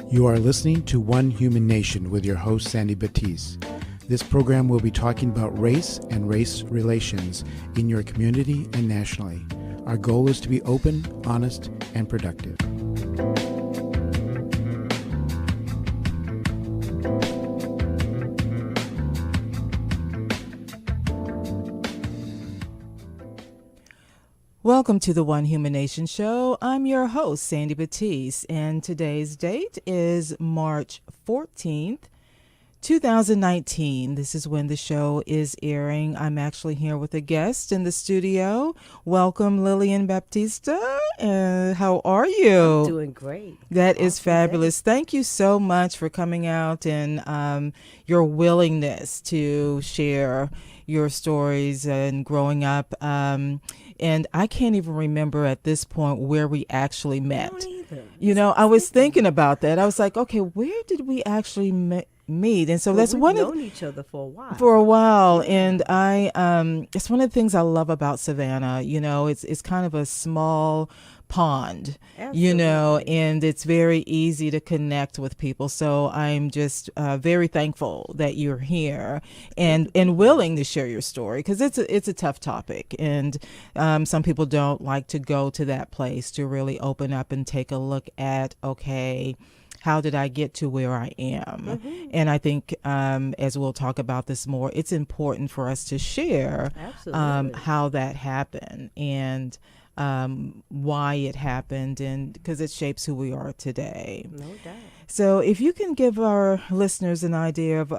You are listening to One Human Nation with your host, Sandy Batiste. This program will be talking about race and race relations in your community and nationally. Our goal is to be open, honest, and productive. Welcome to the One Human Nation Show. I'm your host, Sandy Batiste, and today's date is March 14th, 2019. This is when the show is airing. I'm actually here with a guest in the studio. Welcome, Lillian Baptiste. How are you? I'm doing great. That is fabulous. Thank you so much for coming out and your willingness to share your stories and growing up. And I can't even remember at this point where we actually met. I don't either. You know, I was thinking about that. I was like, okay, where did we actually meet? And so that's we've one known each other for a while. And it's one of the things I love about Savannah. You know, it's kind of a small pond. Absolutely. You know, and it's very easy to connect with people. So I'm just very thankful that you're here and willing to share your story, because it's a tough topic, and some people don't like to go to that place to really open up and take a look at, okay, how did I get to where I am? Mm-hmm. And I think as we'll talk about this more, it's important for us to share how that happened and why it happened, and because it shapes who we are today. No doubt. So if you can give our listeners an idea of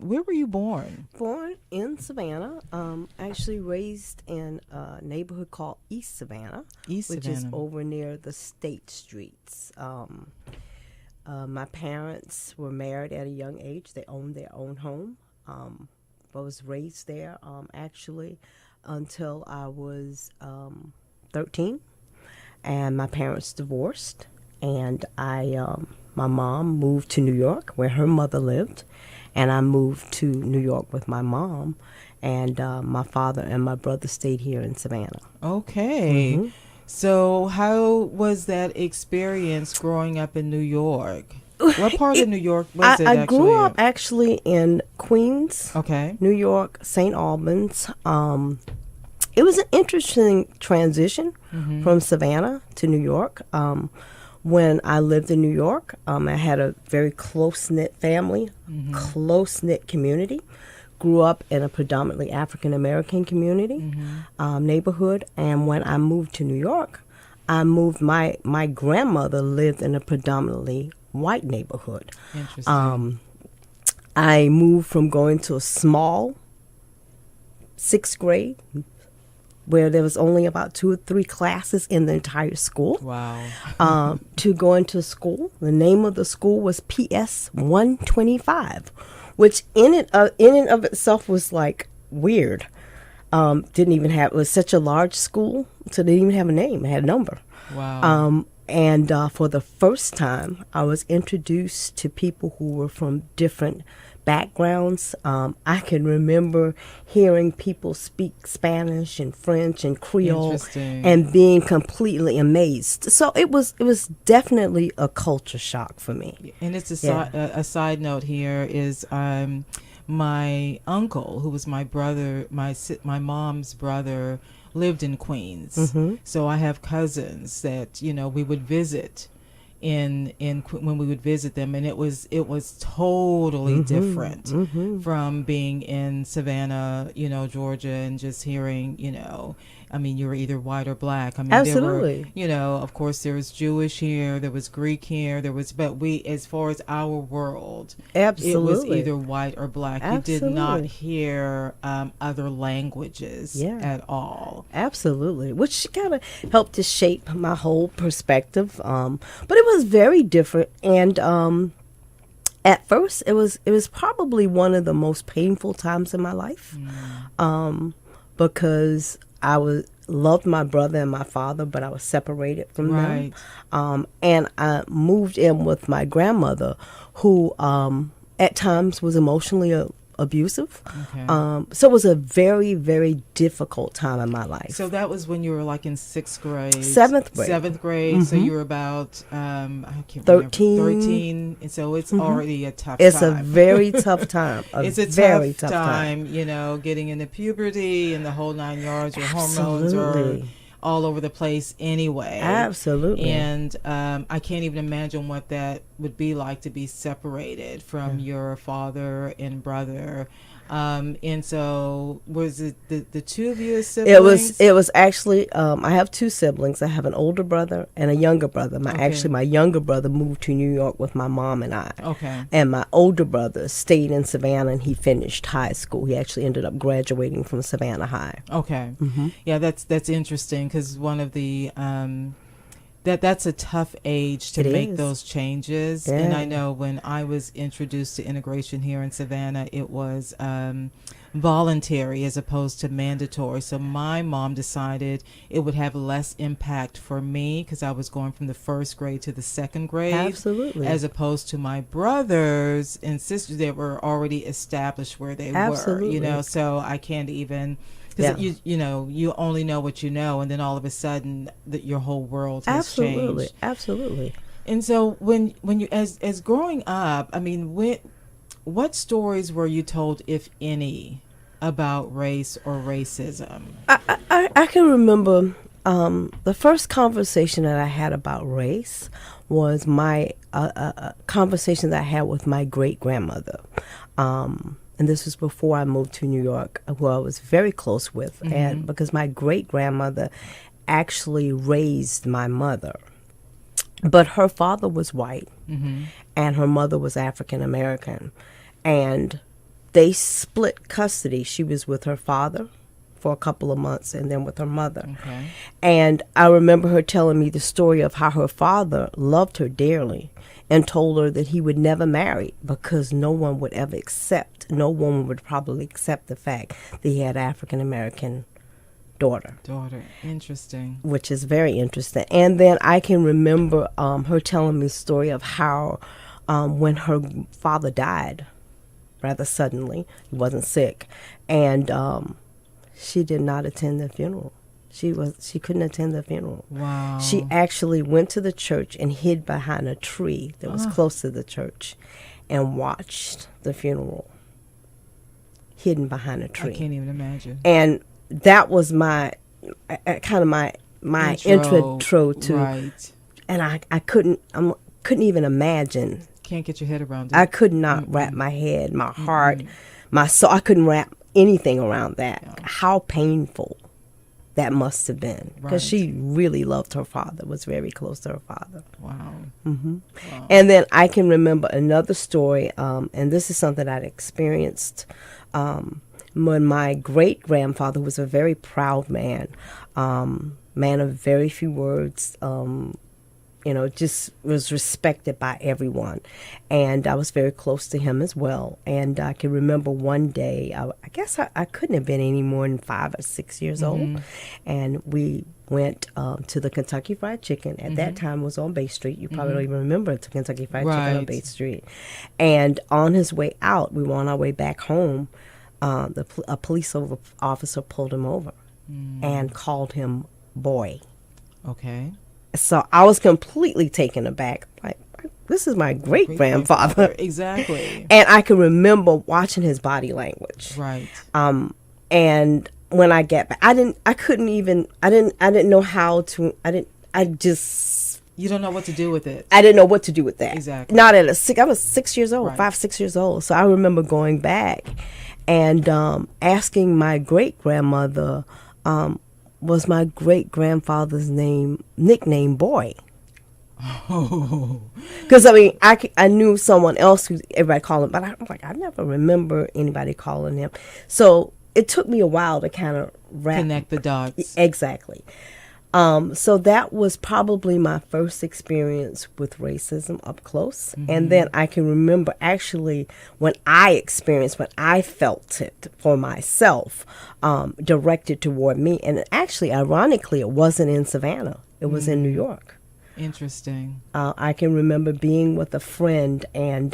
where were you born? Born in Savannah, actually raised in a neighborhood called East Savannah, which is over near the State Streets. My parents were married at a young age. They owned their own home. I was raised there actually until I was 13, and my parents divorced, and my mom moved to New York where her mother lived, and I moved to New York with my mom, and my father and my brother stayed here in Savannah. Okay. Mm-hmm. So how was that experience growing up in New York? What part of New York was it? I grew up actually in Queens, New York, St. Albans. It was an interesting transition from Savannah to New York. When I lived in New York, I had a very close-knit family, close-knit community. Grew up in a predominantly African-American community, neighborhood. And when I moved to New York, my grandmother lived in a predominantly white neighborhood. Interesting. I moved from going to a small 6th grade, where there was only about 2 or 3 classes in the entire school. Wow. To going to school. The name of the school was PS 125, which in and of itself was like weird. It was such a large school, so they didn't even have a name. It had a number. Wow. And for the first time, I was introduced to people who were from different backgrounds. I can remember hearing people speak Spanish and French and Creole and being completely amazed. So it was definitely a culture shock for me. And it's a side note here is my uncle, who was my brother, my mom's brother, lived in Queens. Mm-hmm. So I have cousins that, you know, we would visit when we would visit them, and it was totally different from being in Savannah, you know, Georgia, and just hearing, you know, I mean, you were either white or black. I mean, absolutely. There were, you know, of course, there was Jewish here, there was Greek here, but as far as our world, absolutely, it was either white or black. Absolutely. You did not hear other languages at all. Absolutely, which kind of helped to shape my whole perspective. But it was very different, and at first, it was probably one of the most painful times in my life, because I loved my brother and my father, but I was separated from them. And I moved in with my grandmother, who at times was emotionally abusive. Okay. So it was a very, very difficult time in my life. So that was when you were like in 6th grade? 7th grade. 7th grade. Mm-hmm. So you were about, I can't 13. remember. 13. And so it's already a tough It's time. a very tough time. It's a very tough time, you know, getting into puberty and the whole 9 yards. Your hormones are all over the place anyway. Absolutely. And I can't even imagine what that would be like to be separated from your father and brother. And so was it the two of you as siblings? It was actually I have 2 siblings. I have an older brother and a younger brother. My younger brother moved to New York with my mom and I. Okay. And my older brother stayed in Savannah and he finished high school. He actually ended up graduating from Savannah High. Okay. Mm-hmm. Yeah, that's interesting because one of the that's a tough age to make those changes. Yeah. And I know when I was introduced to integration here in Savannah, it was voluntary as opposed to mandatory. So my mom decided it would have less impact for me because I was going from the 1st grade to the 2nd grade. Absolutely. As opposed to my brothers and sisters that were already established where they were, you know, so I can't even... Because you know, you only know what you know, and then all of a sudden, your whole world has changed. Absolutely. And so, when you as growing up, I mean, what stories were you told, if any, about race or racism? I can remember the first conversation that I had about race was my conversation that I had with my great grandmother. And this was before I moved to New York, who I was very close with, and because my great-grandmother actually raised my mother. But her father was white, and her mother was African-American. And they split custody. She was with her father for a couple of months and then with her mother. Okay. And I remember her telling me the story of how her father loved her dearly and told her that he would never marry because no one would probably accept the fact that he had African-American daughter. Interesting. Which is very interesting. And then I can remember her telling me the story of how when her father died rather suddenly, he wasn't sick, and she did not attend the funeral. She couldn't attend the funeral. Wow. She actually went to the church and hid behind a tree that was close to the church and watched the funeral hidden behind a tree. I can't even imagine. And that was my kind of my intro to, right. And I couldn't even imagine. Can't get your head around it. I could not wrap my head, my heart, my soul. I couldn't wrap anything around that. Yeah. How painful that must have been, because she really loved her father, was very close to her father. Wow. Mm-hmm. Wow. And then I can remember another story, and this is something I'd experienced when my great-grandfather was a very proud man of very few words, just was respected by everyone. And I was very close to him as well. And I can remember one day, I guess I couldn't have been any more than 5 or 6 years old. And we went to the Kentucky Fried Chicken. At that time, it was on Bay Street. You probably don't even remember the Kentucky Fried Chicken on Bay Street. And on his way out, we were on our way back home, a police officer pulled him over and called him boy. Okay. So I was completely taken aback. Like, this is my great-grandfather. Exactly. And I can remember watching his body language. Right. And when I get back, I didn't know how to, you don't know what to do with it. I didn't know what to do with that. Exactly. Not at I was 6 years old, Right. 5, 6 years old. So I remember going back and asking my great-grandmother, was my great-grandfather's nickname Boy. Oh. Because, I knew someone else who everybody called him, but I'm like, I never remember anybody calling him. So it took me a while to kind of connect the dots. Exactly. So that was probably my first experience with racism up close. And then I can remember actually when I felt it for myself, directed toward me. And actually, ironically, it wasn't in Savannah. It was in New York. Interesting. I can remember being with a friend, and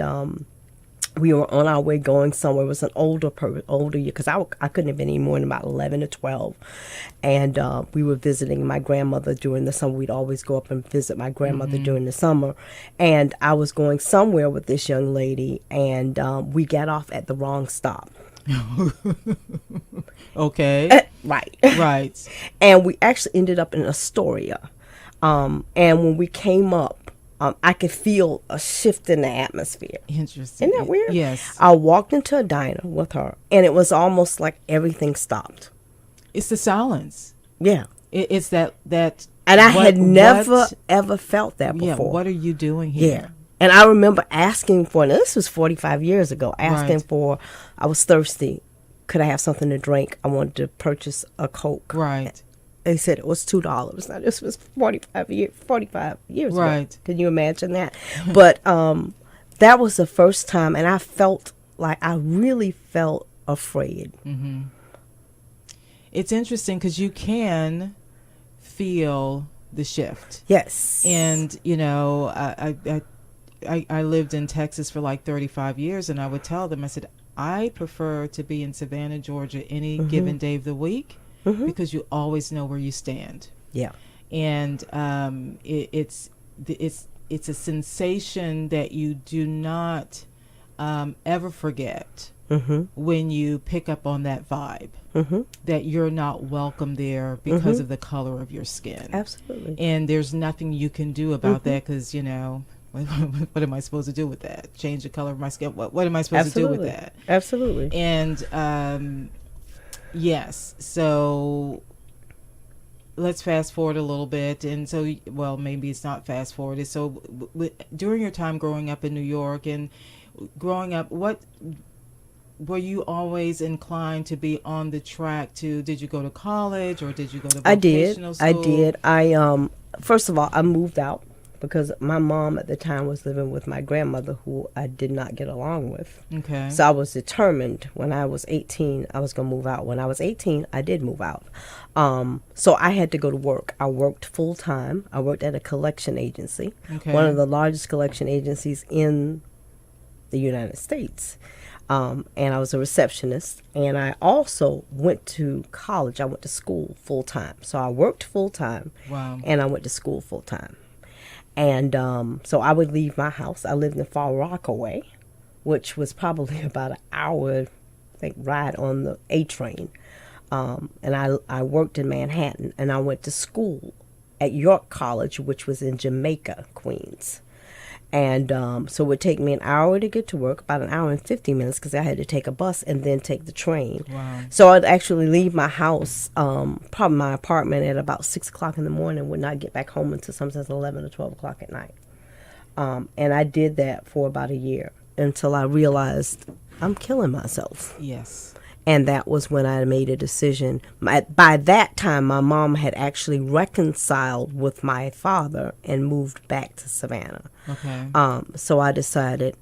we were on our way going somewhere. It was an older year, because I couldn't have been any more than about 11 or 12. And we were visiting my grandmother during the summer. We'd always go up and visit my grandmother during the summer. And I was going somewhere with this young lady, and we got off at the wrong stop. Okay. Right. Right. And we actually ended up in Astoria. And when we came up, I could feel a shift in the atmosphere. Interesting. Isn't that weird? Yes. I walked into a diner with her, and it was almost like everything stopped. It's the silence. Yeah. It's that. And I had never, ever felt that before. Yeah, what are you doing here? Yeah. And I remember asking for, and this was 45 years ago, asking for, I was thirsty. Could I have something to drink? I wanted to purchase a Coke. Right. They said it was $2. Now, this was 45 years ago. Can you imagine that? But that was the first time, and I really felt afraid. Mm-hmm. It's interesting because you can feel the shift. Yes. And, I lived in Texas for like 35 years, and I would tell them, I said, I prefer to be in Savannah, Georgia any given day of the week. Because you always know where you stand. Yeah. And it's a sensation that you do not ever forget when you pick up on that vibe, that you're not welcome there because of the color of your skin. Absolutely. And there's nothing you can do about that, because, what am I supposed to do with that? Change the color of my skin? What am I supposed to do with that? Absolutely. And yes. So let's fast forward a little bit. And so, well, maybe it's not fast forward. So during your time growing up in New York and growing up, what were you always inclined to be on the track to? Did you go to college, or did you go to vocational school? I did. I first of all, I moved out because my mom at the time was living with my grandmother, who I did not get along with. Okay. So I was determined when I was 18, I was going to move out. When I was 18, I did move out. So I had to go to work. I worked full time. I worked at a collection agency, one of the largest collection agencies in the United States. And I was a receptionist. And I also went to college. I went to school full time. So I worked full time. Wow. And I went to school full time. And so I would leave my house. I lived in Far Rockaway, which was probably about an hour, I think, ride on the A train. And I worked in Manhattan, and I went to school at York College, which was in Jamaica, Queens. And so it would take me an hour to get to work, about an hour and 50 minutes, because I had to take a bus and then take the train. Wow. So I'd actually leave my house, probably my apartment, at about 6 o'clock in the morning, would not get back home until sometimes 11 or 12 o'clock at night. And I did that for about a year until I realized I'm killing myself. Yes. And that was when I made a decision. By that time, my mom had actually reconciled with my father and moved back to Savannah. Okay. So I decided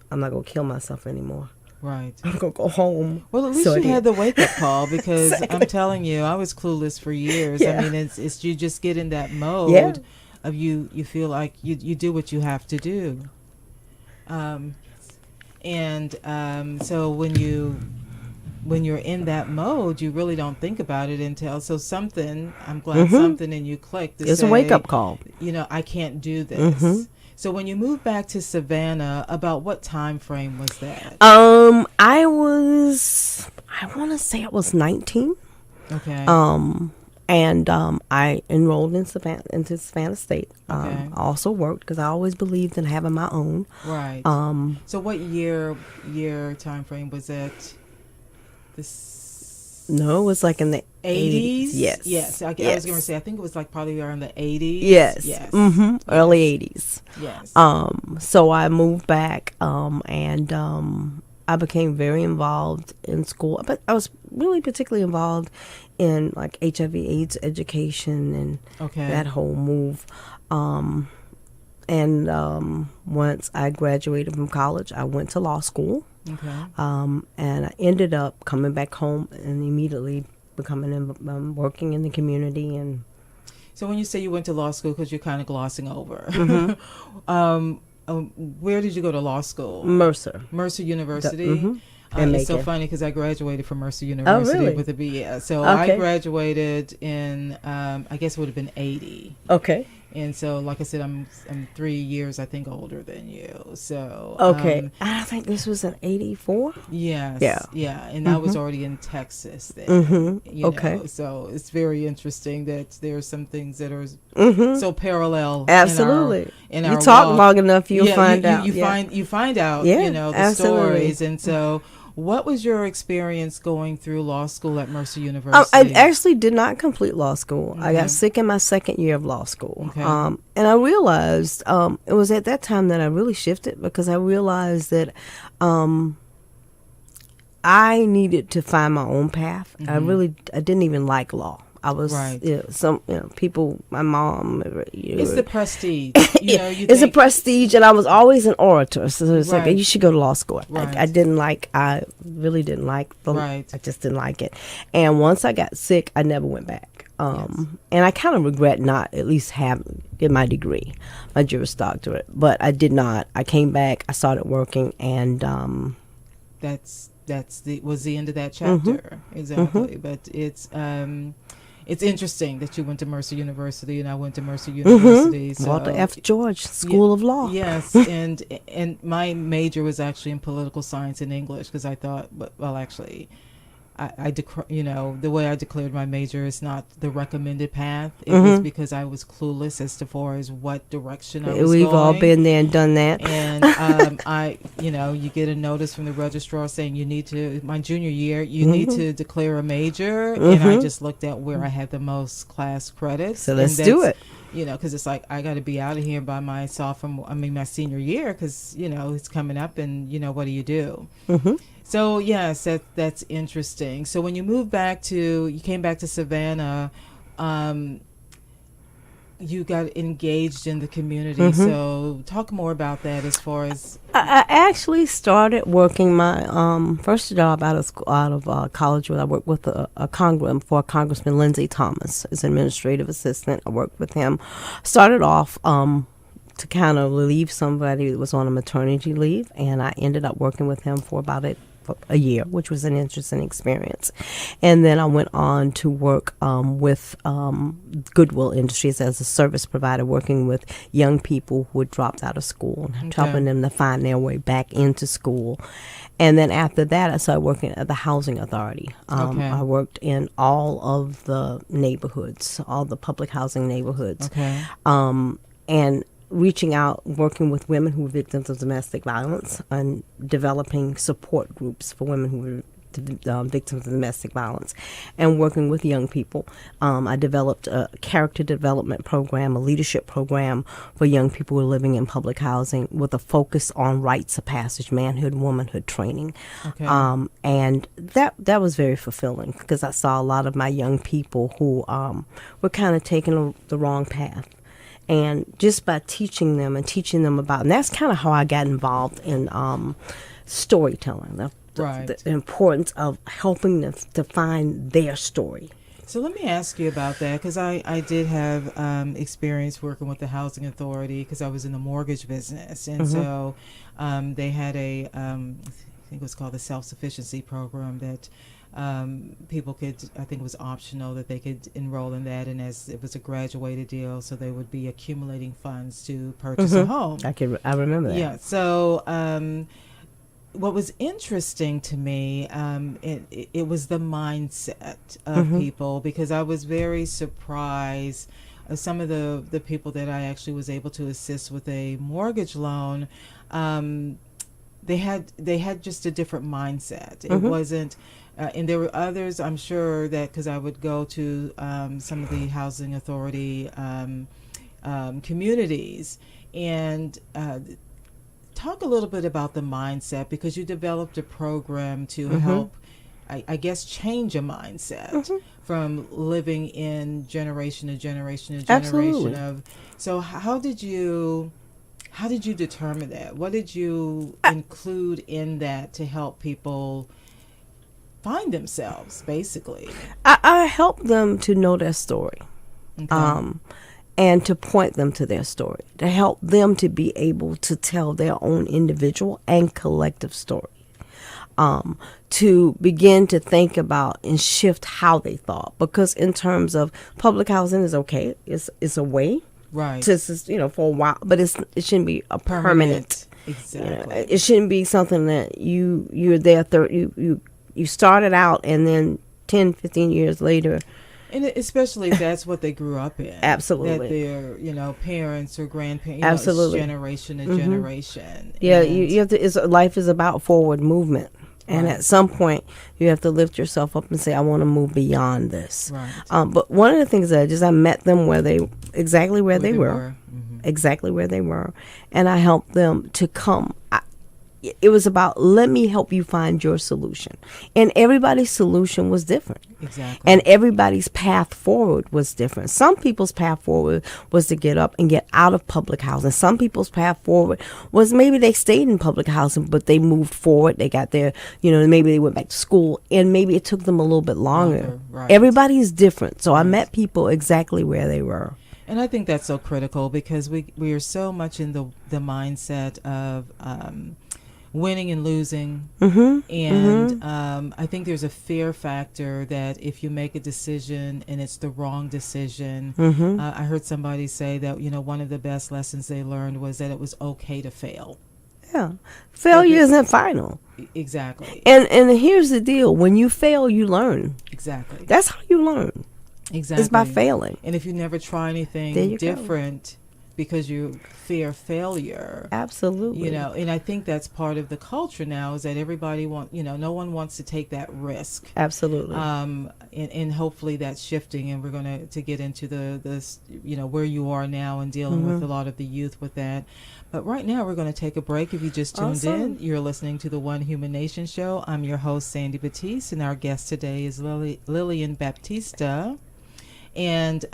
I'm not going to kill myself anymore. Right. I'm going to go home. Well, at least you had the wake-up call, because exactly. I'm telling you, I was clueless for years. Yeah. I mean, it's you just get in that mode of you feel like you do what you have to do. So when you're in that mode, you really don't think about it until I'm glad something in you clicked. It's a wake-up call. I can't do this. So when you moved back to Savannah, about what time frame was that? I want to say I was 19. Okay. And I enrolled into Savannah State. Okay. I also worked because I always believed in having my own. Right. So what year time frame was that? No, it was like in the 80s. Yes. Yes. I was going to say, I think it was like probably around the 80s. Yes. Yes. Early 80s. Yes. So I moved back, and I became very involved in school, but I was really particularly involved in like HIV/AIDS education and that whole move. And once I graduated from college, I went to law school. Okay. And I ended up coming back home and immediately working in the community. And so when you say you went to law school, because you're kind of glossing over, where did you go to law school? Mercer University. It's so funny because I graduated from Mercer University with a BS. So I graduated in, I guess it would have been 80. Okay. And so, like I said, I'm 3 years, I think, older than you. So I think this was in 84. Yes. Yeah. And I was already in Texas then. You know, so it's very interesting that there are some things that are so parallel. Absolutely. In you our talk walk. long enough, you find out. You find out. You know, the stories. And so, what was your experience going through law school at Mercer University? I actually did not complete law school. I got sick in my second year of law school. Okay. And I realized it was at that time that I really shifted, because I realized that I needed to find my own path. I didn't even like law. I was people. My mom. It's the prestige. It's a prestige, and I was always an orator. So it's like, you should go to law school. Right. I really didn't like the. I just didn't like it. And once I got sick, I never went back. And I kind of regret not at least get my degree, my Juris Doctorate. But I did not. I came back. I started working, and was the end of that chapter. Exactly. But it's interesting that you went to Mercer University and I went to Mercer University. So, Walter F. George School of Law. Yes, and my major was actually in political science and English, because I thought, well, actually, the way I declared my major is not the recommended path. It was because I was clueless as to far as what direction I was We've going. all been there and done that. And you get a notice from the registrar saying my junior year, you need to declare a major. And I just looked at where I had the most class credits. So let's do it. Because it's like, I got to be out of here by my my senior year, because, it's coming up, and, what do you do? So, yes, that's interesting. So when you came back to Savannah, you got engaged in the community. So talk more about that as far as... I actually started working my first job out of college, where I worked with Congressman Lindsey Thomas as administrative assistant. I worked with him. Started off to kind of relieve somebody that was on a maternity leave, and I ended up working with him for about a year, which was an interesting experience. And then I went on to work with Goodwill Industries as a service provider, working with young people who had dropped out of school and helping them to find their way back into school. And then after that, I started working at the Housing Authority. I worked in all of the neighborhoods, all the public housing neighborhoods. And reaching out, working with women who were victims of domestic violence, and developing support groups for women who were victims of domestic violence, and working with young people. I developed a character development program, a leadership program for young people who are living in public housing, with a focus on rites of passage, manhood, womanhood training. And that was very fulfilling, because I saw a lot of my young people who were kind of taking the wrong path. And just by teaching them about, and that's kind of how I got involved in storytelling, the importance of helping them to find their story. So let me ask you about that, because I did have experience working with the Housing Authority, because I was in the mortgage business. And so they had I think it was called the Self-Sufficiency Program, that people could, I think it was optional, that they could enroll in that, and as it was a graduated deal, so they would be accumulating funds to purchase a home. I remember that. Yeah. So what was interesting to me, it was the mindset of people, because I was very surprised. Some of the people that I actually was able to assist with a mortgage loan, they had just a different mindset. It wasn't. And there were others, I'm sure, that, because I would go to some of the Housing Authority communities, and talk a little bit about the mindset, because you developed a program to help, I guess, change a mindset from living in generation to generation to generation. Absolutely. So how did you determine that? What did you include in that to help people find themselves, basically? I help them to know their story. and to point them to their story, to help them to be able to tell their own individual and collective story. To begin to think about and shift how they thought, because in terms of public housing is okay, it's a way, right? To for a while, but it shouldn't be a permanent. Exactly. It shouldn't be something that you're there. You started out and then 10, 15 years later. And especially if that's what they grew up in. Absolutely. That their, parents or grandparents, absolutely, generation to generation. Yeah, you have to. Life is about forward movement, and at some point you have to lift yourself up and say, "I want to move beyond this." Right. But one of the things that I met them exactly where they were, mm-hmm. exactly where they were, and I helped them to come. It was about, let me help you find your solution. And everybody's solution was different. Exactly. And everybody's path forward was different. Some people's path forward was to get up and get out of public housing. Some people's path forward was maybe they stayed in public housing, but they moved forward. They got there, maybe they went back to school, and maybe it took them a little bit longer. Right. Everybody's different. So I met people exactly where they were. And I think that's so critical, because we are so much in the mindset of winning and losing, mm-hmm. and mm-hmm. I think there's a fear factor that if you make a decision and it's the wrong decision, mm-hmm. I heard somebody say that one of the best lessons they learned was that it was okay to fail. Yeah, failure isn't final. Exactly. And here's the deal: when you fail, you learn. Exactly. That's how you learn. Exactly. It's by failing. And if you never try anything different, because you fear failure. Absolutely. And I think that's part of the culture now, is that everybody no one wants to take that risk. Absolutely. And hopefully that's shifting, and we're going to get into the where you are now and dealing mm-hmm. with a lot of the youth with that. But right now we're going to take a break. If you just tuned in, you're listening to the One Human Nation Show. I'm your host, Sandy Batiste, and our guest today is Lillian Baptiste. And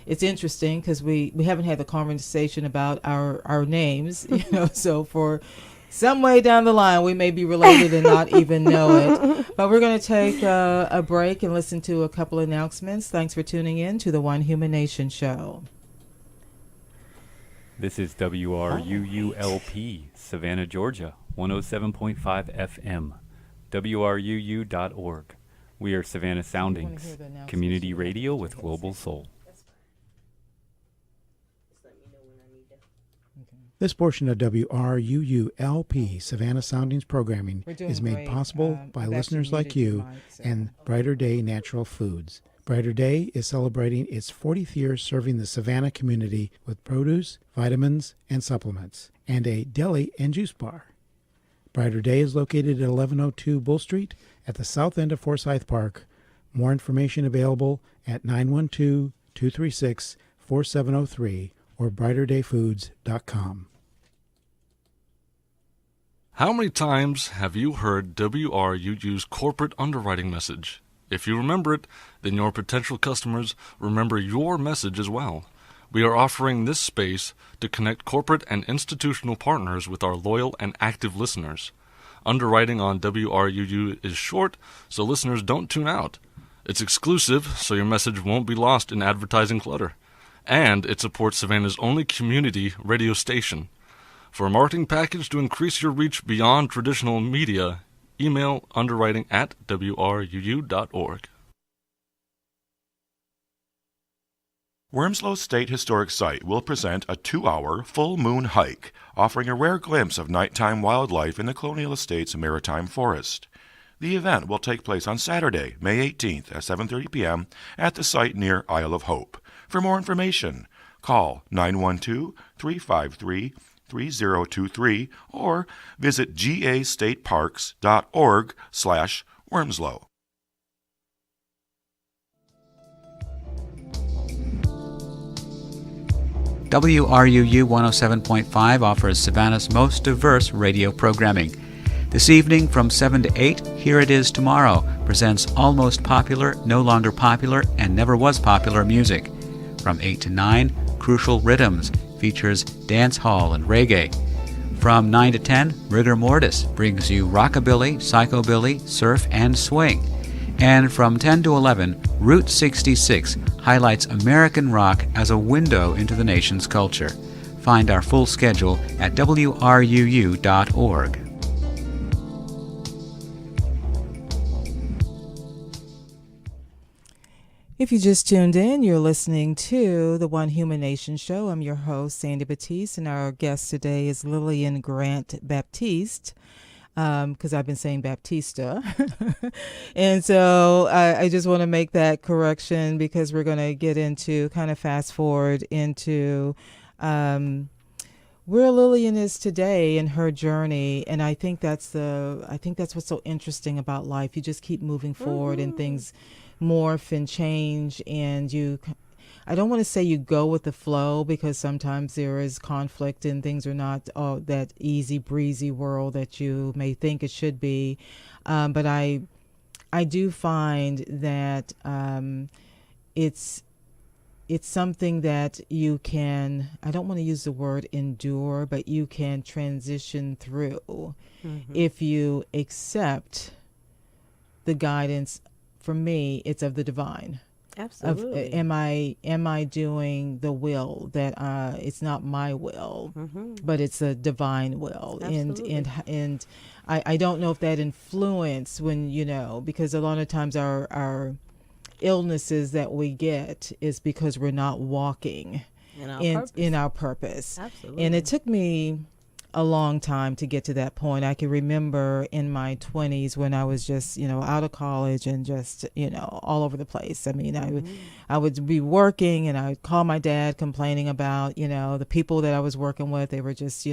it's interesting because we haven't had the conversation about our names, so for some way down the line we may be related and not even know it. But we're going to take a break and listen to a couple of announcements. Thanks for tuning in to the One Human Nation Show. This is WRUULP, Savannah, Georgia, 107.5 FM, WRUU.org. We are Savannah Soundings, community radio with global soul. This portion of WRUULP Savannah Soundings programming is made possible by listeners like you and Brighter Day Natural Foods. Brighter Day is celebrating its 40th year serving the Savannah community with produce, vitamins, and supplements, and a deli and juice bar. Brighter Day is located at 1102 Bull Street at the south end of Forsyth Park. More information available at 912-236-4703 or brighterdayfoods.com. How many times have you heard WRUU's corporate underwriting message? If you remember it, then your potential customers remember your message as well. We are offering this space to connect corporate and institutional partners with our loyal and active listeners. Underwriting on WRUU is short, so listeners don't tune out. It's exclusive, so your message won't be lost in advertising clutter. And it supports Savannah's only community radio station. For a marketing package to increase your reach beyond traditional media, email underwriting@wruu.org. Wormslow State Historic Site will present a 2-hour full moon hike, offering a rare glimpse of nighttime wildlife in the Colonial Estates Maritime Forest. The event will take place on Saturday, May 18th at 7:30 p.m. at the site near Isle of Hope. For more information, call 912-353-3023 or visit gastateparks.org/Wormslow. WRUU 107.5 offers Savannah's most diverse radio programming. This evening from 7 to 8, Here It Is Tomorrow presents almost popular, no longer popular, and never was popular music. From 8 to 9, Crucial Rhythms features dance hall and reggae. From 9 to 10, Rigor Mortis brings you rockabilly, psychobilly, surf, and swing. And from 10 to 11, Route 66 highlights American rock as a window into the nation's culture. Find our full schedule at wruu.org. If you just tuned in, you're listening to the One Human Nation Show. I'm your host, Sandy Batiste, and our guest today is Lillian Grant-Baptiste, because I've been saying Baptista. And so I just want to make that correction because we're going to get into, kind of fast forward into where Lillian is today in her journey. And I think that's what's so interesting about life. You just keep moving forward and things morph and change, and I don't want to say you go with the flow, because sometimes there is conflict and things are not that easy breezy world that you may think it should be, but I do find that it's something that you can, I don't want to use the word endure, but you can transition through if you accept the guidance. For me, it's of the divine. Absolutely. Am I doing the will that it's not my will, but it's a divine will. Absolutely. And I don't know if that influence when, because a lot of times our illnesses that we get is because we're not walking in our purpose. Absolutely. And it took me a long time to get to that point. I can remember in my 20s when I was just, out of college and just, all over the place. I mean, I would be working and I would call my dad complaining about, the people that I was working with. They were just,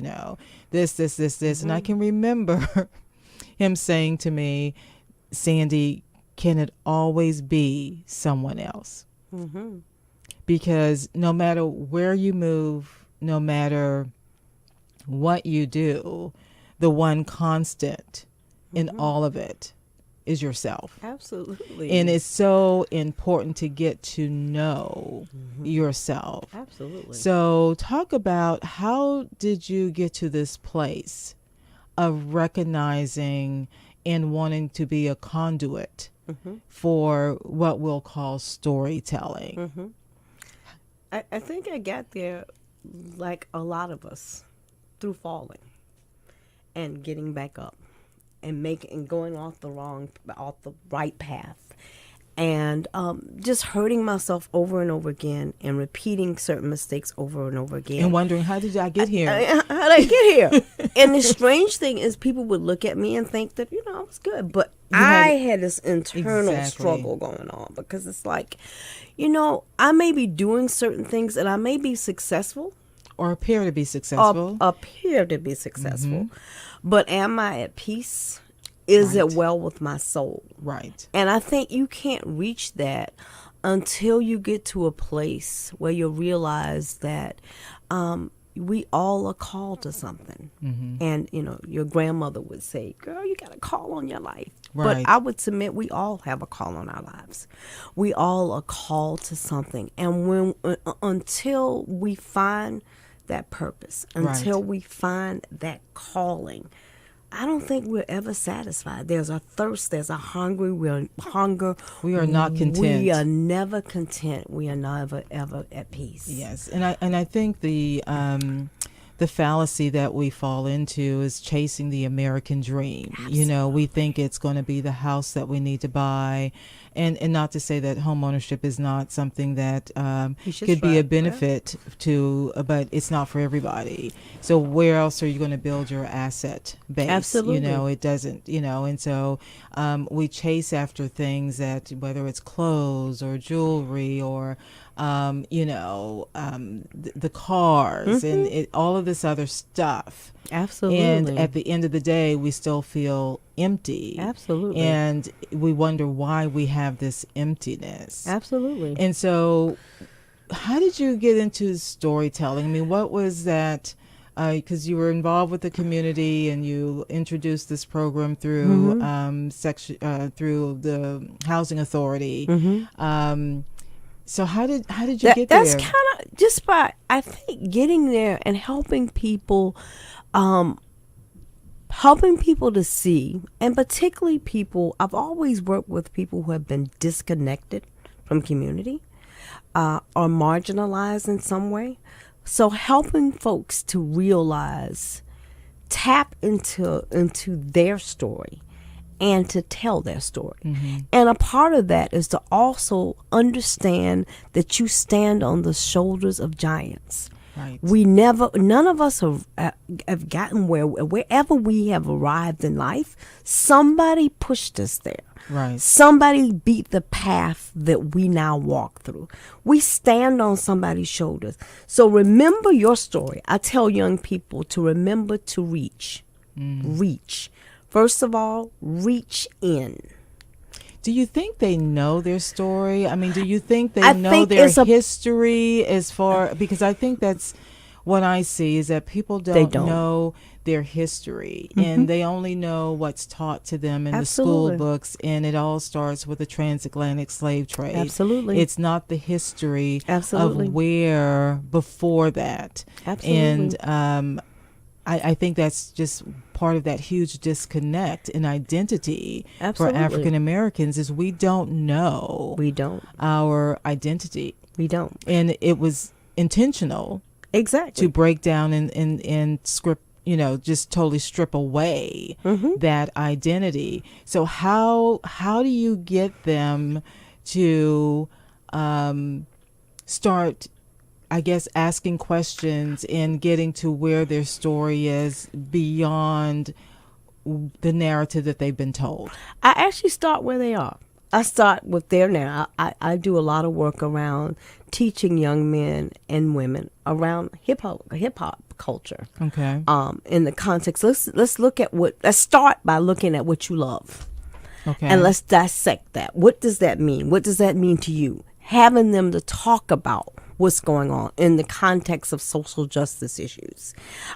this. And I can remember him saying to me, Sandy, can it always be someone else? Because no matter where you move, no matter what you do, the one constant in all of it is yourself. Absolutely. And it's so important to get to know yourself. Absolutely. So talk about, how did you get to this place of recognizing and wanting to be a conduit for what we'll call storytelling? I think I got there like a lot of us, through falling and getting back up and going off the right path, and just hurting myself over and over again and repeating certain mistakes over and over again and wondering, how did I get here? How did I get here? And the strange thing is, people would look at me and think that I was good, but I had this internal struggle going on, because it's like, I may be doing certain things and I may be successful, or appear to be successful. But am I at peace? Is it well with my soul? Right. And I think you can't reach that until you get to a place where you realize that we all are called to something. And, your grandmother would say, girl, you got a call on your life. Right. But I would submit we all have a call on our lives. We all are called to something. And until we find that purpose, until we find that calling, I don't think we're ever satisfied. There's a thirst, there's a hunger. We are not content. We are never content. We are never ever at peace. Yes, and I think the fallacy that we fall into is chasing the American dream. Absolutely. We think it's going to be the house that we need to buy, and not to say that home ownership is not something that could be a benefit to, but it's not for everybody. So where else are you going to build your asset base? Absolutely. It doesn't, and so we chase after things that, whether it's clothes or jewelry or the cars and all of this other stuff. Absolutely. And at the end of the day, we still feel empty. Absolutely. And we wonder why we have this emptiness. Absolutely. And so how did you get into storytelling? I mean, what was that? Because you were involved with the community and you introduced this program through through the Housing Authority. So how did you get there? That's kind of just by, I think, getting there and helping people to see, and particularly people, I've always worked with people who have been disconnected from community, are marginalized in some way. So helping folks to realize, tap into their story and to tell their story. Mm-hmm. And a part of that is to also understand that you stand on the shoulders of giants. Right. None of us have gotten wherever we have arrived in life, somebody pushed us there. Right. Somebody beat the path that we now walk through. We stand on somebody's shoulders. So remember your story. I tell young people to remember to reach. Reach. First of all, reach in. Do you think they know their story? I mean, do you think they know their history because I think that's what I see is that people don't know their history, mm-hmm. and they only know what's taught to them in Absolutely. The school books, and it all starts with the transatlantic slave trade. Absolutely. It's not the history Absolutely. Of where before that. Absolutely. And I think that's just part of that huge disconnect in identity Absolutely. For African Americans is we don't know our identity. We don't. And it was intentional exactly to break down and script, just totally strip away mm-hmm. that identity. So how do you get them to start, I guess, asking questions and getting to where their story is beyond the narrative that they've been told? I actually start where they are. I start with their narrative. I do a lot of work around teaching young men and women around hip hop culture. Okay. In the context, let's start by looking at what you love. Okay. And let's dissect that. What does that mean? What does that mean to you? Having them to talk about what's going on in the context of social justice issues.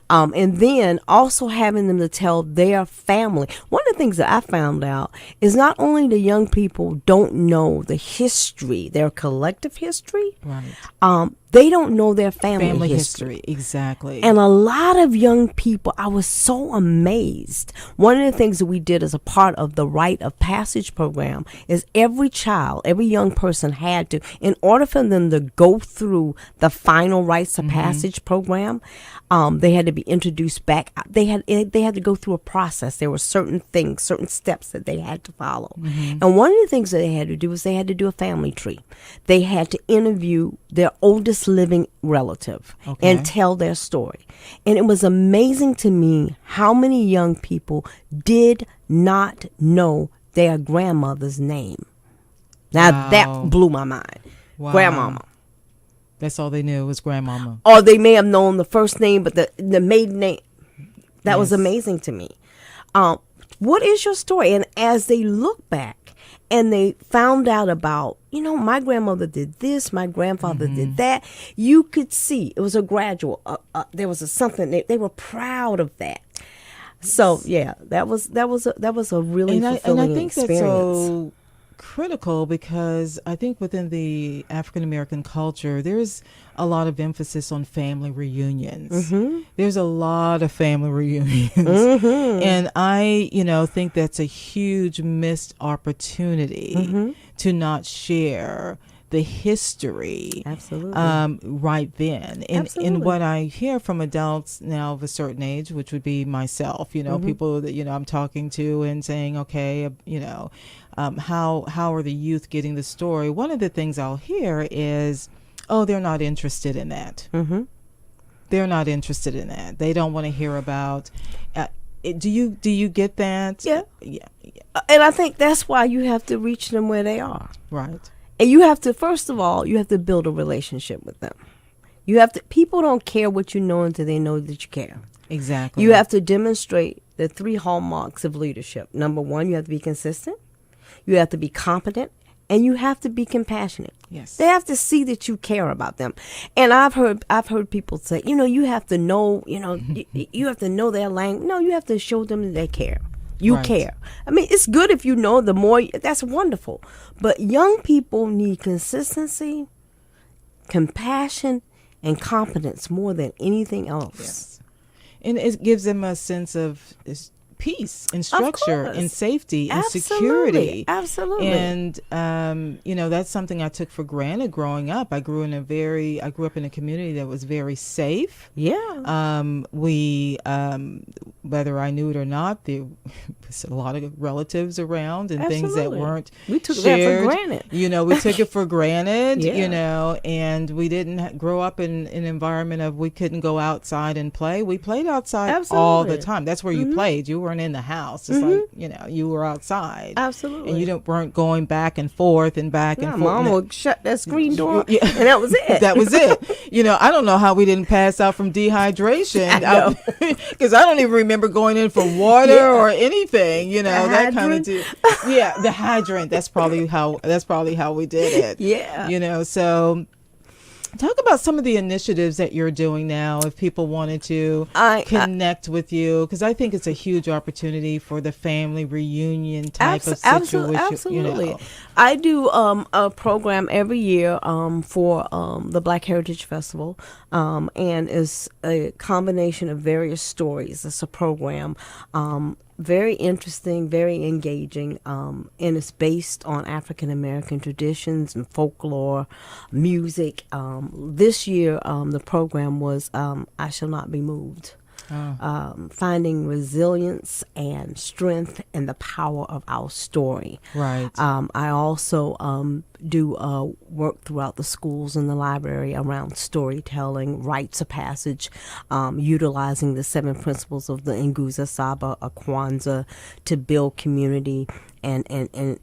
And then also having them to tell their family. One of the things that I found out is not only the young people don't know the history, their collective history, right. They don't know their family history. Exactly. And a lot of young people, I was so amazed. One of the things that we did as a part of the Rite of Passage program is every young person had to, in order for them to go through the final Rites of mm-hmm. Passage program, they had to be introduced back. They had to go through a process. There were certain things, certain steps that they had to follow. Mm-hmm. And one of the things that they had to do was they had to do a family tree. They had to interview their oldest living relative okay. and tell their story. And it was amazing to me how many young people did not know their grandmother's name. Now wow. that blew my mind. Wow. Grandmama. That's all they knew was grandmama. Or they may have known the first name, but the maiden name. That yes. was amazing to me. What is your story? And as they look back and they found out about, my grandmother did this, my grandfather mm-hmm. did that, you could see it was a gradual. There was something they were proud of that. So yeah, that was a really fulfilling and I think experience. That's so critical because I think within the African American culture there's a lot of emphasis on family reunions. Mm-hmm. There's a lot of family reunions. Mm-hmm. And I think that's a huge missed opportunity mm-hmm. to not share the history Absolutely. Right then. And what I hear from adults now of a certain age, which would be myself, mm-hmm. people that I'm talking to and saying, okay, how are the youth getting the story? One of the things I'll hear is, oh, they're not interested in that. Mm-hmm. They're not interested in that. They don't want to hear about. Do you get that? Yeah. And I think that's why you have to reach them where they are. Right. And you have to, first of all, you have to build a relationship with them. People don't care what you know until they know that you care. Exactly. You have to demonstrate the 3 hallmarks of leadership. Number 1, you have to be consistent. You have to be competent. And you have to be compassionate. Yes. They have to see that you care about them. And I've heard people say, you have to know, you have to know their language. No, you have to show them that they care. You right. care. I mean, it's good if you know the more, that's wonderful. But young people need consistency, compassion, and competence more than anything else. Yes. And it gives them a sense of peace and structure and safety and security. Absolutely. And, that's something I took for granted growing up. I grew up in a community that was very safe. Yeah. We, whether I knew it or not, there was a lot of relatives around and things that weren't We took shared. that for granted. We took it for granted, Yeah. and we didn't grow up in an environment of we couldn't go outside and play. We played outside all the time. That's where you played. You weren't in the house. It's like, you were outside. Absolutely. And you weren't going back and forth and back and forth. Mom would shut that screen door, and that was it. That was it. I don't know how we didn't pass out from dehydration. Because I don't even remember going in for water or anything, that kind of the hydrant. That's probably how we did it. Yeah. So talk about some of the initiatives that you're doing now if people wanted to connect with you, because I think it's a huge opportunity for the family reunion type of situation. Absolutely. I do a program every year for the Black Heritage Festival, and it's a combination of various stories. It's a program. Very interesting, very engaging, and it's based on African American traditions and folklore, music. This year, the program was I Shall Not Be Moved. Finding resilience and strength and the power of our story. Right. I also do work throughout the schools and the library around storytelling, rites of passage, utilizing the 7 principles of the Nguza Saba Kwanzaa to build community and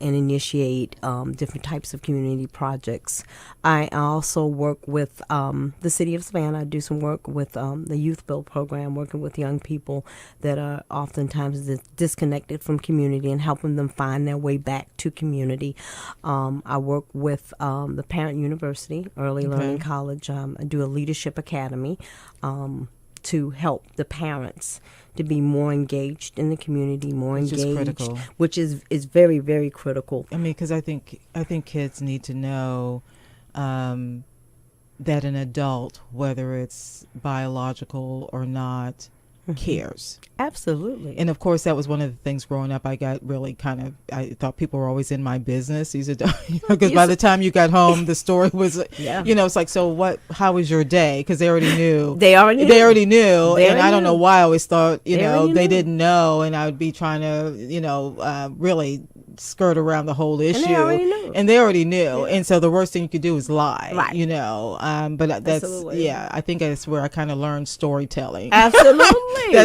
initiate different types of community projects. I also work with the city of Savannah. I do some work with the Youth Build program, working with young people that are oftentimes disconnected from community and helping them find their way back to community. I work with the Parent University, Early Learning College. I do a leadership academy to help the parents to be more engaged in the community, which is very, very critical. I mean, because I think kids need to know that an adult, whether it's biological or not, cares. Absolutely. And of course, that was one of the things growing up. I got really I thought people were always in my business. These adults, because by the time you got home, the story was, it's like, so how was your day? Because they already knew. They already knew. And I don't know why I always thought, they didn't know. And I would be trying to, really skirt around the whole issue. And they already knew. Yeah. And so the worst thing you could do is lie, right. But that's, I think that's where I kind of learned storytelling. Absolutely.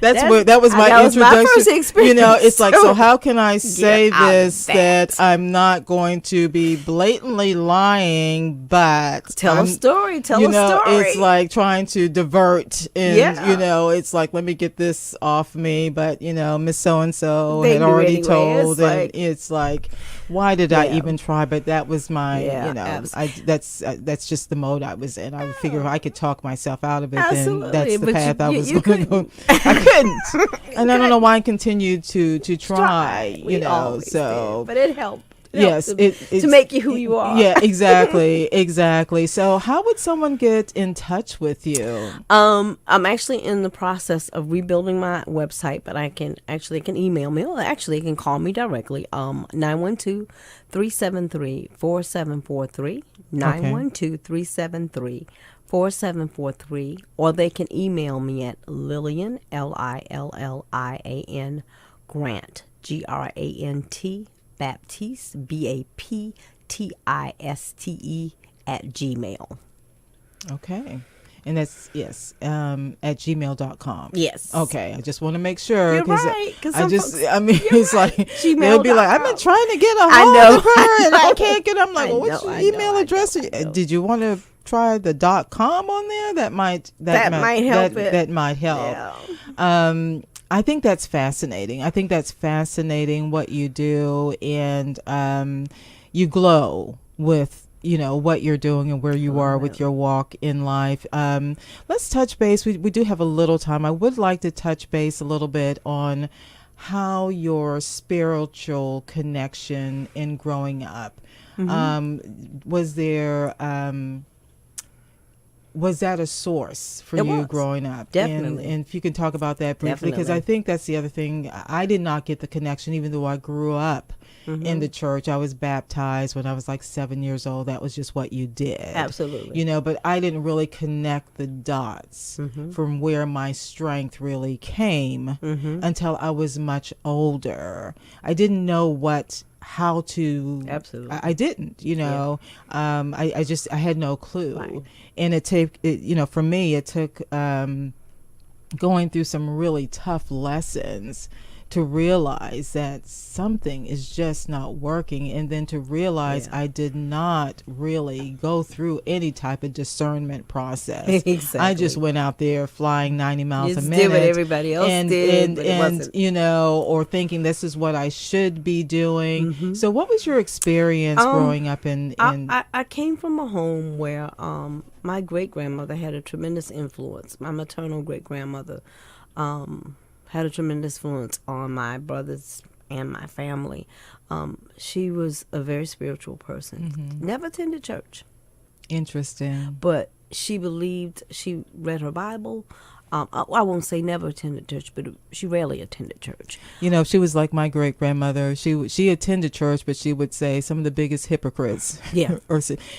That was my introduction. My first experience. It's like, so how can I say this that I'm not going to be blatantly lying, but tell a story. It's like trying to divert, and it's like, let me get this off me, but Miss So-and-so had already told, and it's like, why did I even try? But that was my, that's just the mode I was in. I would figure if I could talk myself out of it, then that's the path I was going to go. I couldn't, and I don't know why I continued to try. But it helped. Yes, to make you who you are. Yeah, exactly. So how would someone get in touch with you? I'm actually in the process of rebuilding my website, but it can email me, or actually it can call me directly. 912-373-4743, 912-373-4743, or they can email me at Lillian, Lillian, Grant, Grant, Baptiste, Baptiste @gmail. Okay. And that's, at gmail.com. Yes. Okay. I just want to make sure. You're right. It's like, Gmail. They'll be like, I've been trying to get a hold of her and I can't get, I'm like, well, what's your email address? Did you want to try the .com on there? That might help. That might help. Yeah. I think that's fascinating. What you do, and you glow with what you're doing and where you are with your walk in life. Let's touch base. We do have a little time. I would like to touch base a little bit on how your spiritual connection in growing up. Was there was that a source for you growing up? Definitely. And if you can talk about that briefly, because I think that's the other thing. I did not get the connection, even though I grew up in the church. I was baptized when I was like 7 years old. That was just what you did. Absolutely. You know, but I didn't really connect the dots from where my strength really came until I was much older. I didn't know how to. Absolutely. I didn't, you know. I had no clue. Right. And for me, it took going through some really tough lessons to realize that something is just not working, and then to realize I did not really go through any type of discernment process. Exactly. I just went out there flying 90 miles a minute. Did what everybody else did, but it wasn't. You know, or thinking this is what I should be doing. So what was your experience growing up in I came from a home where my great-grandmother had a tremendous influence. My maternal great-grandmother had a tremendous influence on my brothers and my family. She was a very spiritual person. Never attended church. Interesting. But she read her Bible. I won't say never attended church, but she rarely attended church. You know, she was like my great grandmother. She attended church, but she would say some of the biggest hypocrites. Yeah.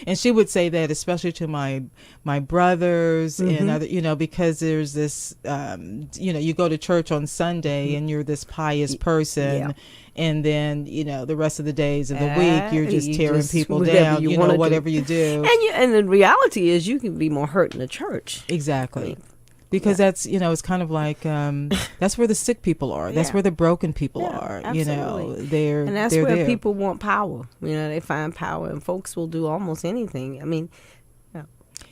And she would say that especially to my brothers and other, you know, because there's this, you know, you go to church on Sunday and you're this pious person. Yeah. And then, you know, the rest of the days of the week, you're just tearing people down, you know, whatever you do. And the reality is you can be more hurt in the church. Exactly. Because that's, you know, it's kind of like, that's where the sick people are. That's where the broken people are. Absolutely. You know, and that's where people want power. You know, they find power, and folks will do almost anything. I mean,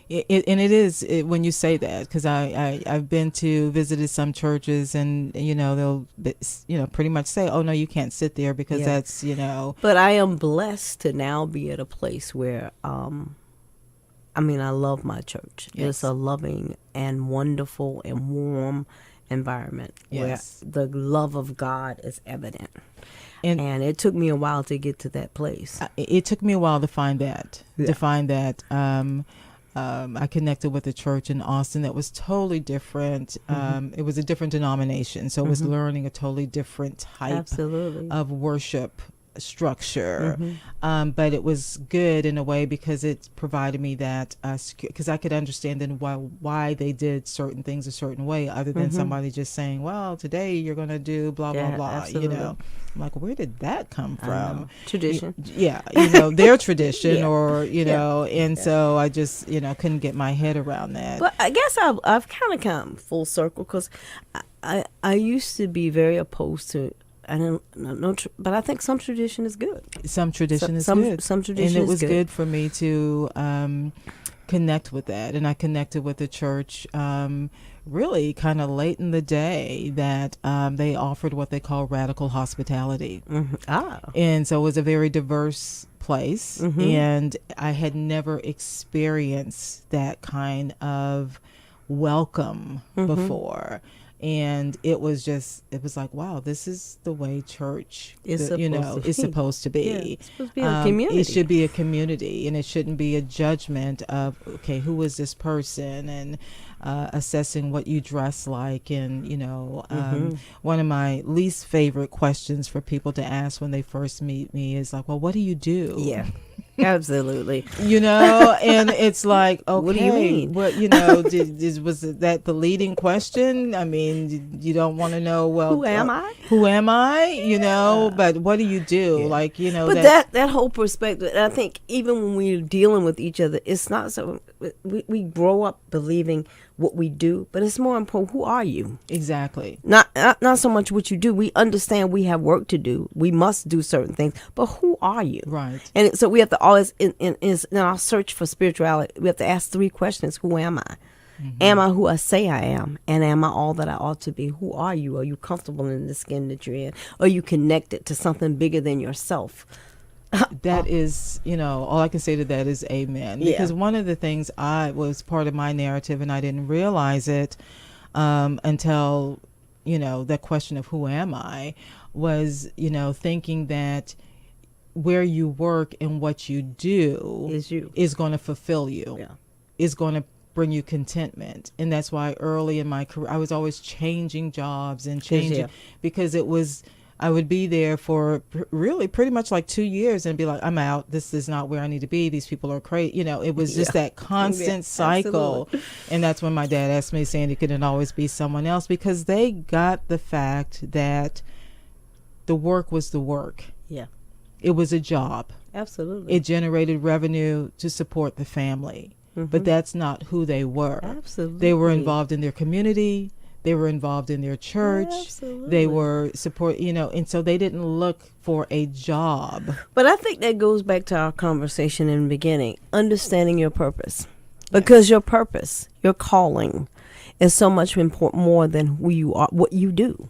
when you say that, because I've been to visited some churches, and you know they'll pretty much say, oh no, you can't sit there because that's, you know. But I am blessed to now be at a place where I love my church. Yes. It's a loving and wonderful and warm environment where the love of God is evident. And it took me a while to get to that place. It took me a while to find that. I connected with a church in Austin that was totally different. It was a different denomination, so it was learning a totally different type of worship structure. But it was good in a way because it provided me that because I could understand then why they did certain things a certain way, other than somebody just saying, well, today you're going to do blah blah blah. Absolutely. You know, I'm like, where did that come from? Tradition. You know, their tradition. Or you know, and so I just, you know, couldn't get my head around that. But I guess I've kind of come full circle, because I used to be very opposed to. But I think some tradition is good. Some tradition is good. Some tradition is good. And it was good for me to connect with that. And I connected with the church really kind of late in the day that they offered what they call radical hospitality. And so it was a very diverse place. And I had never experienced that kind of welcome before. And it was like, wow, this is the way church is supposed to be. Yeah, it's supposed to be a community. It should be a community, and it shouldn't be a judgment of, okay, who is this person, and assessing what you dress like. And, you know, one of my least favorite questions for people to ask when they first meet me is like, well, what do you do? Yeah. Absolutely. You know, and it's like, okay, what do you mean? What, you know, was that the leading question? I mean, you don't want to know, well, who am I? Who am I? You know, but what do you do? Yeah. Like, you know, but that whole perspective, I think even when we're dealing with each other, it's not so, we grow up believing what we do, but it's more important, who are you? Exactly. Not so much what you do. We understand we have work to do. We must do certain things, but who are you? Right. And so we have to always, in our search for spirituality, we have to ask 3 questions. Who am I? Am I who I say I am? And am I all that I ought to be? Who are you? Are you comfortable in the skin that you're in? Are you connected to something bigger than yourself? That is, you know, all I can say to that is amen. Because one of the things was part of my narrative, and I didn't realize it until, you know, that question of who am I was, you know, thinking that where you work and what you do is going to fulfill you. Yeah. Is going to bring you contentment. And that's why early in my career, I was always changing jobs and changing, because I would be there for really pretty much like 2 years and be like, I'm out. This is not where I need to be. These people are crazy. It was just that constant cycle. Absolutely. And that's when my dad asked me, saying it couldn't always be someone else, because they got the fact that the work was the work. Yeah. It was a job. Absolutely. It generated revenue to support the family. Mm-hmm. But that's not who they were. Absolutely. They were involved in their community. They were involved in their church. Absolutely. They were and so they didn't look for a job. But I think that goes back to our conversation in the beginning, understanding your purpose. Because your purpose, your calling, is so much more than who you are, what you do.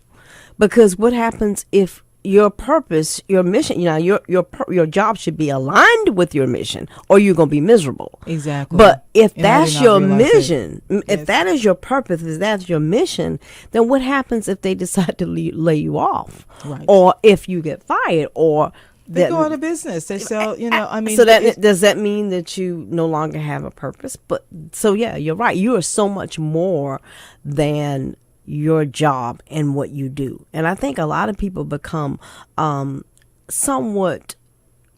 Because what happens if your purpose, your mission, your job should be aligned with your mission, or you're going to be miserable. Exactly. But if that's your mission, if that is your purpose, if that's your mission, then what happens if they decide to lay you off? Right. Or if you get fired, or they go out of business. They sell, So does that mean that you no longer have a purpose? But so you're right. You are so much more than your job and what you do. And I think a lot of people become somewhat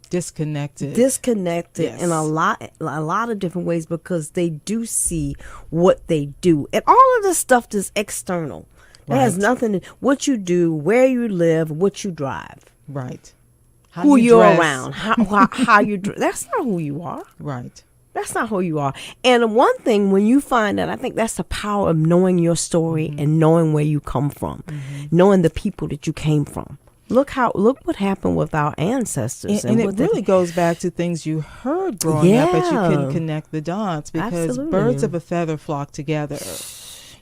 disconnected yes. in a lot of different ways, because they do see what they do, and all of this stuff is external. It has nothing to what you do, where you live, what you drive, right? Who you're around, how you dress. That's not who you are, right? That's not who you are. And one thing, when you find that, I think that's the power of knowing your story mm-hmm. and knowing where you come from, mm-hmm. knowing the people that you came from. Look what happened with our ancestors. And it really goes back to things you heard growing up, but you couldn't connect the dots, because Absolutely. Birds of a feather flock together.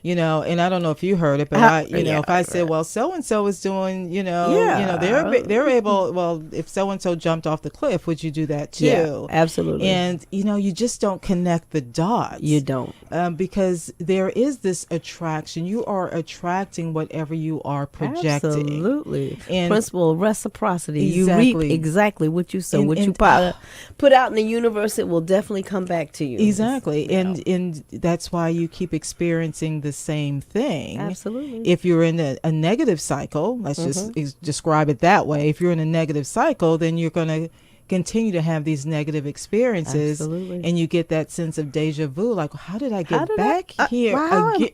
And I don't know if you heard it, but if I said, well, so-and-so is doing, they're able, well, if so-and-so jumped off the cliff, would you do that too? Yeah, absolutely. And, you just don't connect the dots. You don't. Because there is this attraction. You are attracting whatever you are projecting. Absolutely. And principle of reciprocity. Exactly. You reap exactly what you sow. What you put out in the universe, it will definitely come back to you. Exactly. And that's why you keep experiencing the same thing. Absolutely. If you're in a negative cycle, let's mm-hmm. just describe it that way. If you're in a negative cycle, then you're going to continue to have these negative experiences. Absolutely. And you get that sense of deja vu, like, how did I get back here again?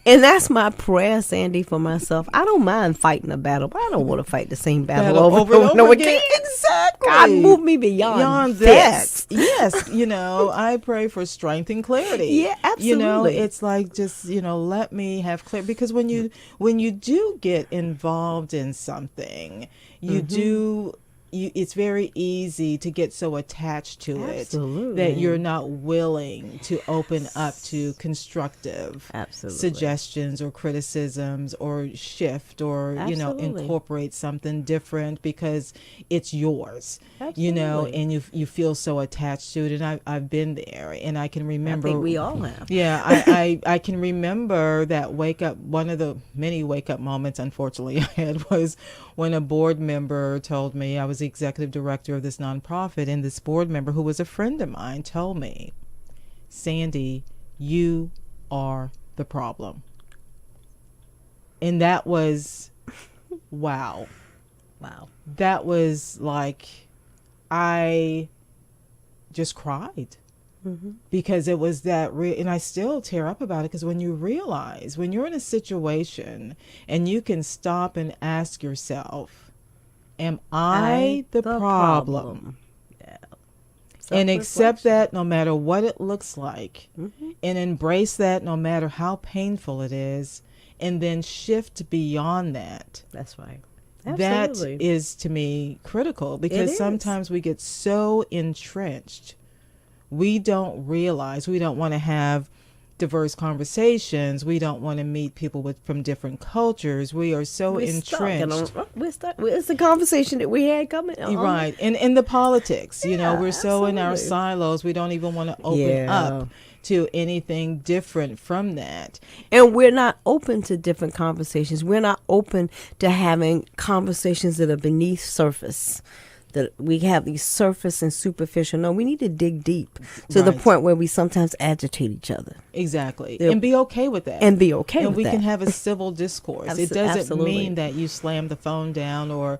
And that's my prayer, Sandy, for myself. I don't mind fighting a battle, but I don't want to fight the same battle over and over again. Exactly. God, move me beyond that. Yes. I pray for strength and clarity. Yeah, absolutely. It's like, just, let me have clarity. Because when you do get involved in something, you mm-hmm. do... it's very easy to get so attached to Absolutely. It that you're not willing to open up to constructive Absolutely. Suggestions or criticisms, or shift, or Absolutely. Incorporate something different, because it's yours. Absolutely. And you feel so attached to it. And I've been there, and I can remember. I think we all have. Yeah, I can remember that wake up. One of the many wake up moments, unfortunately, I had was when a board member told me, I was the executive director of this nonprofit, and this board member, who was a friend of mine, told me, Sandy, you are the problem. And that was, wow. That was like, I just cried. Mm-hmm. Because it was that and I still tear up about it, because when you realize, when you're in a situation and you can stop and ask yourself, am I the problem? Yeah. And accept that no matter what it looks like, mm-hmm. and embrace that no matter how painful it is, and then shift beyond that. That's right. Absolutely. That is, to me, critical, because sometimes we get so entrenched. We don't realize, we don't want to have diverse conversations. We don't want to meet people from different cultures. We are so entrenched. We're stuck. It's the conversation that we had coming on. Right. And in the politics, we're so in our silos, we don't even want to open up to anything different from that. And we're not open to different conversations. We're not open to having conversations that are beneath surface, that we have these surface and superficial. No, we need to dig deep to the point where we sometimes agitate each other. Exactly. And be okay with that. And be okay and with we that. can have a civil discourse. It doesn't mean that you slam the phone down or,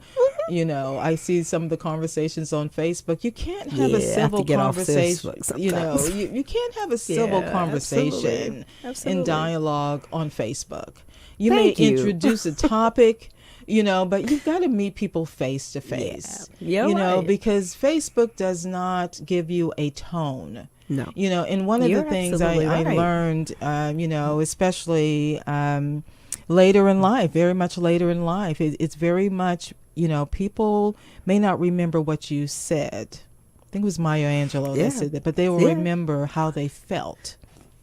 you know, I see some of the conversations on Facebook. You can't have a civil conversation. You know, you can't have a civil conversation and dialogue on Facebook. You may introduce a topic, you know, but you've got to meet people face to face, you know, because Facebook does not give you a tone. No. You know, and one of the things I learned, you know, especially later in life, very much later in life, it's very much, you know, people may not remember what you said. I think it was Maya Angelou that said that, but they will remember how they felt.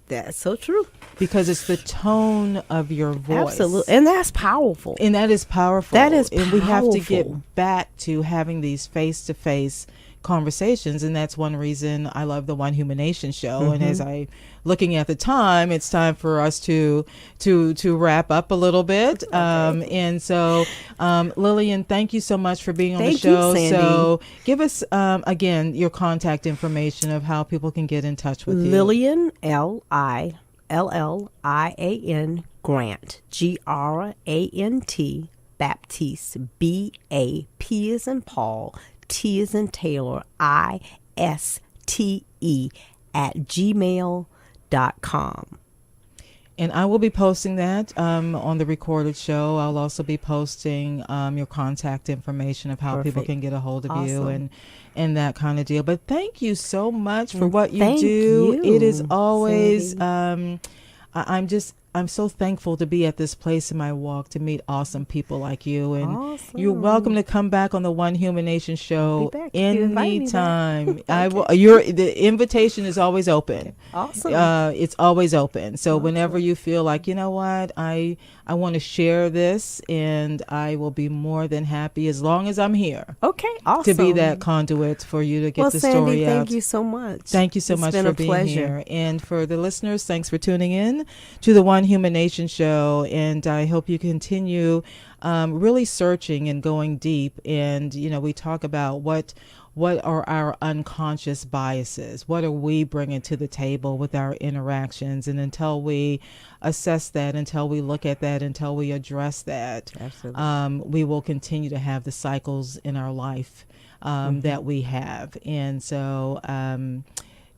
That's so true. Because it's the tone of your voice. Absolutely. And that's powerful. And that is powerful. That is powerful. And we have to get back to having these face-to-face conversations, and that's one reason I love the One Human Nation show. And as I looking at the time, it's time for us to wrap up a little bit. And so Lillian, thank you so much for being on the show. Thank you, Sandy. So give us again your contact information of how people can get in touch with you. Lillian, Lillian Grant, Grant, Baptiste, BAP as in Paul, T as in Taylor, ISTE @gmail.com. And I will be posting that on the recorded show. I'll also be posting your contact information of how people can get a hold of you and that kind of deal. But thank you so much for what you do. It is always I'm so thankful to be at this place in my walk to meet awesome people like you. And you're welcome to come back on the One Human Nation show anytime. I will. The invitation is always open. Awesome. It's always open. So whenever you feel like, you know what, I want to share this, and I will be more than happy as long as I'm here. Okay, awesome. To be that conduit for you to get the story out. Thank you so much. Thank you so much for being here. And for the listeners, thanks for tuning in to the One Human Nation show. And I hope you continue really searching and going deep. And, you know, we talk about what are our unconscious biases? What are we bringing to the table with our interactions? And until we assess that, until we look at that, until we address that, we will continue to have the cycles in our life that we have. And so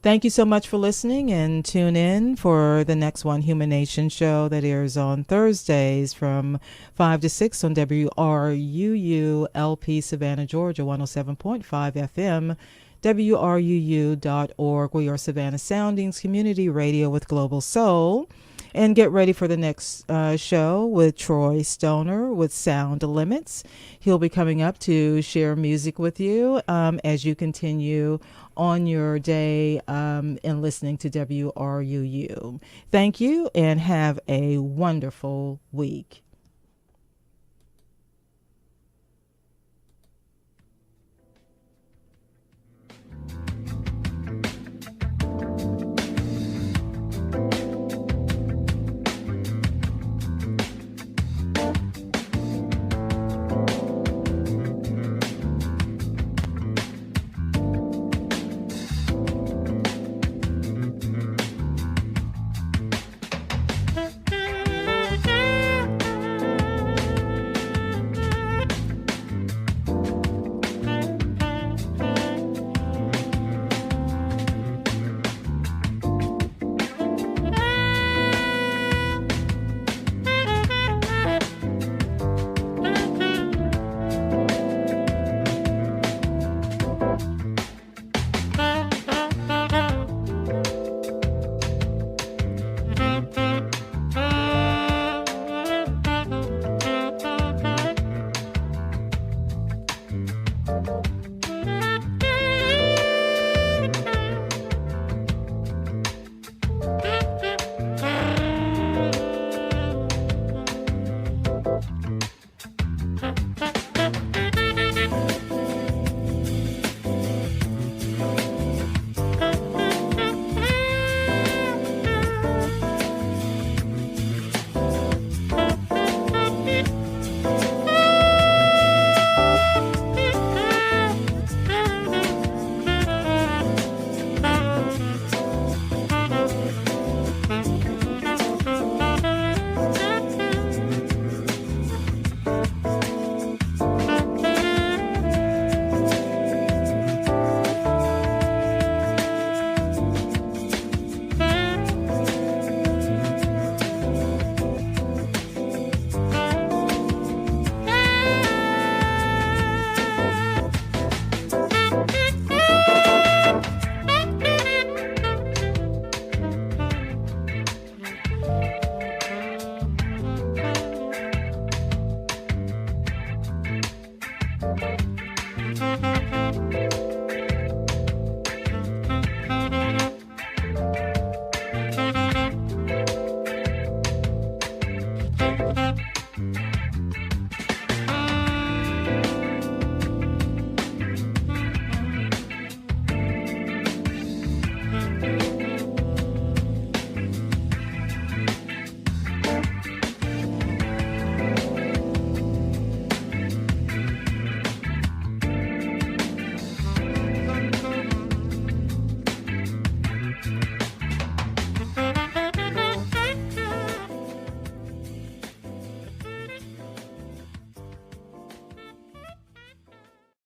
thank you so much for listening, and tune in for the next One Human Nation show that airs on Thursdays from 5 to 6 on WRUU LP Savannah, Georgia, 107.5 FM, WRUU.org. We are Savannah Soundings Community Radio with Global Soul. And get ready for the next show with Troy Stoner with Sound Limits. He'll be coming up to share music with you as you continue on your day and listening to WRUU. Thank you, and have a wonderful week.